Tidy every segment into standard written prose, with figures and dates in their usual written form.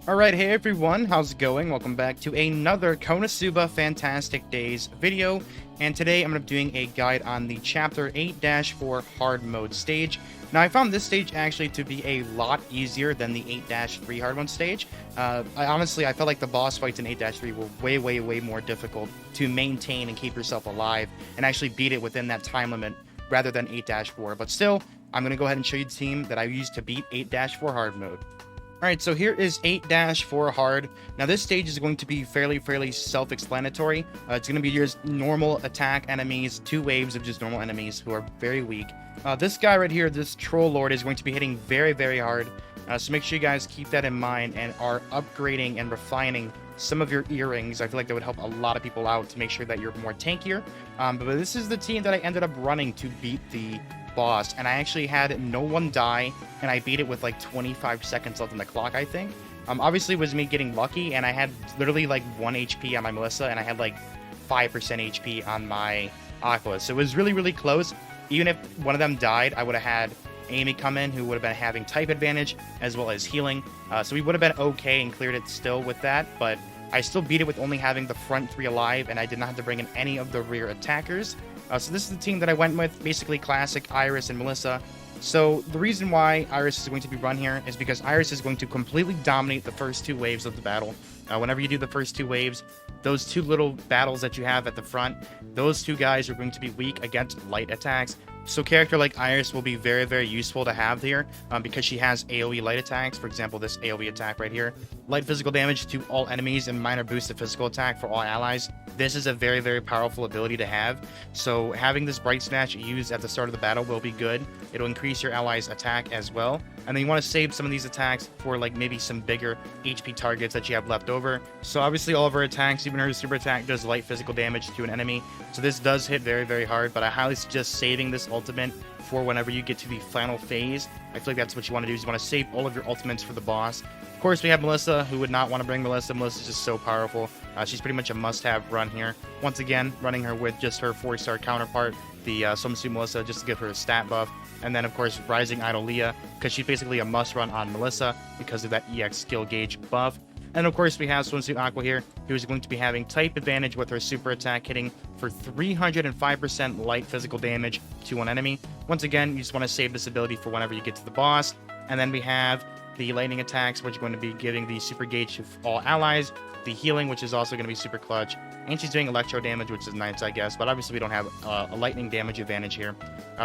Alright, hey everyone, how's it going? Welcome back to another KonoSuba Fantastic Days video, and today I'm going to be doing a guide on the Chapter 8-4 Hard Mode stage. Now, I found this stage actually to be a lot easier than the 8-3 Hard Mode stage. I felt like the boss fights in 8-3 were way more difficult to maintain and keep yourself alive, and actually beat it within that time limit, rather than 8-4, but still, I'm going to go ahead and show you the team that I used to beat 8-4 Hard Mode. Alright, so here is 8-4 hard. Now this stage is going to be fairly self-explanatory. It's going to be just normal attack enemies, 2 waves of just normal enemies who are very weak. This guy right here, this Troll Lord, is going to be hitting very hard. So make sure you guys keep that in mind and are upgrading and refining some of your earrings. I feel like that would help a lot of people out to make sure that you're more tankier. But this is the team that I ended up running to beat the boss, and I actually had no one die, and I beat it with like 25 seconds left on the clock, I think. Obviously it was me getting lucky, and I had literally like 1 HP on my Melissa, and I had like 5% HP on my Aqua, so it was really close. Even if one of them died, I would have had Amy come in, who would have been having type advantage as well as healing, so we would have been okay and cleared it still with that, but I still beat it with only having the front 3 alive, and I did not have to bring in any of the rear attackers. So this is the team that I went with, basically classic Iris and Melissa. So the reason why Iris is going to be run here is because Iris is going to completely dominate the first 2 waves of the battle. Whenever you do the first 2 waves, those 2 little battles that you have at the front, those 2 guys are going to be weak against light attacks. So character like Iris will be very useful to have here, because she has AoE light attacks. For example, this AoE attack right here. Light physical damage to all enemies and minor boost to physical attack for all allies. This is a very powerful ability to have. So having this Bright Snatch used at the start of the battle will be good. It'll increase your allies' attack as well. And then you want to save some of these attacks for like maybe some bigger HP targets that you have left over. So obviously all of her attacks, even her super attack, does light physical damage to an enemy. So this does hit very hard, but I highly suggest saving this ultimate for whenever you get to the final phase. I feel like that's what you want to do, is you want to save all of your ultimates for the boss. Of course, we have Melissa, who would not want to bring Melissa. Melissa's just so powerful. She's pretty much a must-have run here. Once again, running her with just her 4-star counterpart, the Swimsuit Melissa, just to give her a stat buff. And then, of course, Rising Idol Leah, because she's basically a must-run on Melissa because of that EX skill gauge buff. And of course, we have Swimsuit Aqua here, who is going to be having type advantage with her super attack, hitting for 305% light physical damage to one enemy. Once again, you just want to save this ability for whenever you get to the boss. And then we have the lightning attacks, which are going to be giving the super gauge to all allies, the healing, which is also going to be super clutch, and she's doing electro damage, which is nice, I guess, but obviously we don't have a lightning damage advantage here.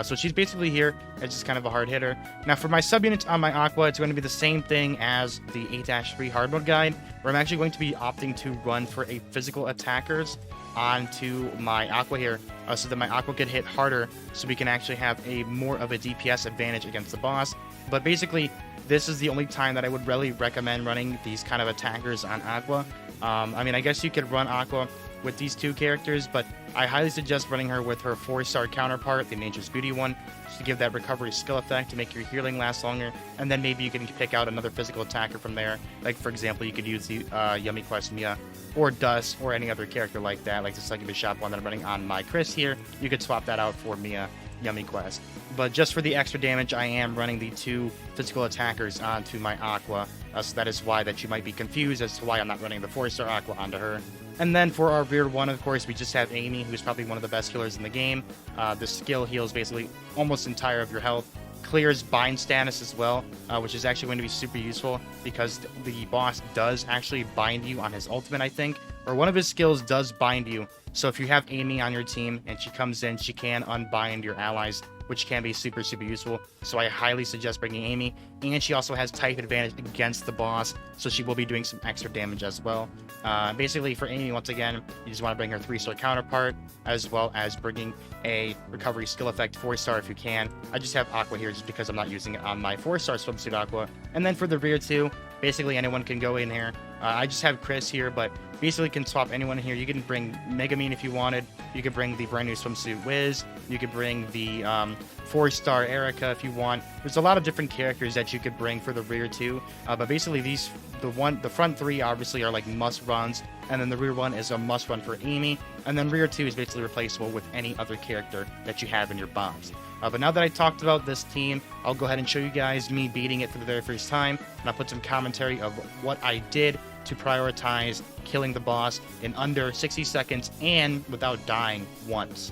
So she's basically here as just kind of a hard hitter. Now for my subunits on my Aqua, it's going to be the same thing as the 8-3 hard mode guide, where I'm actually going to be opting to run for a physical attackers onto my Aqua here, so that my Aqua could hit harder, so we can actually have a more of a DPS advantage against the boss. But basically, this is the only time that I would really recommend running these kind of attackers on Aqua. I mean, I guess you could run Aqua with these 2 characters, but I highly suggest running her with her 4-star counterpart, the Nature's Beauty one, just to give that recovery skill effect to make your healing last longer, and then maybe you can pick out another physical attacker from there. Like, for example, you could use the Yummy Quest Mia, or Dust, or any other character like that, like the Succubus Shop one that I'm running on my Chris here. You could swap that out for Mia, Yummy Quest. But just for the extra damage, I am running the 2 physical attackers onto my Aqua, so that is why that you might be confused as to why I'm not running the 4-star Aqua onto her. And then for our rear one, of course, we just have Amy, who's probably one of the best healers in the game. The skill heals basically almost entire of your health. Clears bind status as well, which is actually going to be super useful because the boss does actually bind you on his ultimate, I think, or one of his skills does bind you. So if you have Amy on your team and she comes in, she can unbind your allies, which can be super useful. So I highly suggest bringing Amy, and she also has type advantage against the boss, so she will be doing some extra damage as well. Basically for Amy, once again, you just want to bring her 3-star counterpart, as well as bringing a recovery skill effect 4-star if you can. I just have Aqua here just because I'm not using it on my 4-star Swimsuit Aqua. And then for the rear 2, basically anyone can go in here. I just have Chris here, but basically can swap anyone in here. You can bring Megamine if you wanted. You could bring the brand new Swimsuit Wiz. You could bring the 4-star Erica if you want. There's a lot of different characters that you could bring for the rear 2. But basically these the front three obviously are like must runs, and then the rear one is a must run for Amy, and then rear two is basically replaceable with any other character that you have in your box. But now that I talked about this team, I'll go ahead and show you guys me beating it for the very first time, and I'll put some commentary of what I did to prioritize killing the boss in under 60 seconds and without dying once.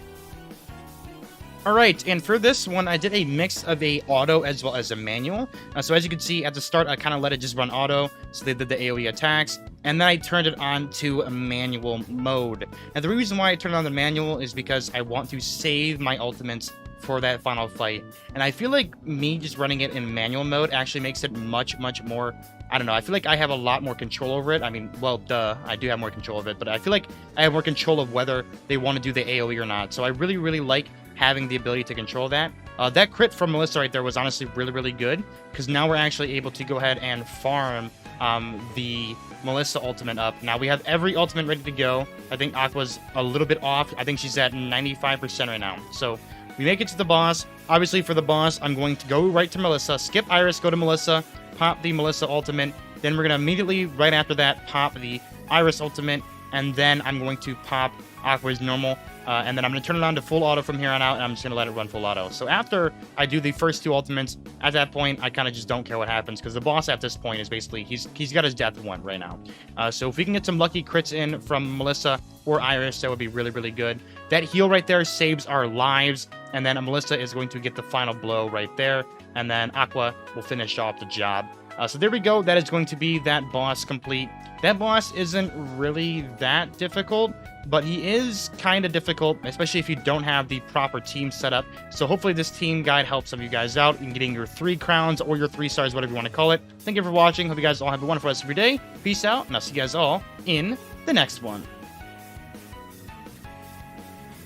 Alright, and for this one, I did a mix of a auto as well as a manual. So as you can see, at the start, I kind of let it just run auto, so they did the AoE attacks, and then I turned it on to a manual mode. And the reason why I turned on the manual is because I want to save my ultimates for that final fight. And I feel like me just running it in manual mode actually makes it much more, I don't know, I feel like I have a lot more control over it. I mean, well, duh, I do have more control of it, but I feel like I have more control of whether they want to do the AoE or not. So I really like having the ability to control that. That crit from Melissa right there was honestly really good, because now we're actually able to go ahead and farm the Melissa ultimate up. Now we have every ultimate ready to go. I think Aqua's a little bit off. I think she's at 95% right now. So we make it to the boss. Obviously for the boss, I'm going to go right to Melissa, skip Iris, go to Melissa, pop the Melissa ultimate. Then we're going to immediately, right after that, pop the Iris ultimate, and then I'm going to pop Aqua's normal. And then I'm going to turn it on to full auto from here on out, and I'm just going to let it run full auto. So after I do the first two ultimates, at that point, I kind of just don't care what happens, because the boss at this point is basically, he's got his death one right now. So if we can get some lucky crits in from Melissa or Iris, that would be really good. That heal right there saves our lives, and then Melissa is going to get the final blow right there, and then Aqua will finish off the job. So there we go. That is going to be that boss complete. That boss isn't really that difficult, but he is kind of difficult, especially if you don't have the proper team set up. So hopefully this team guide helps some of you guys out in getting your 3 crowns or your 3 stars, whatever you want to call it. Thank you for watching. Hope you guys all have a wonderful rest of your day. Peace out, and I'll see you guys all in the next one.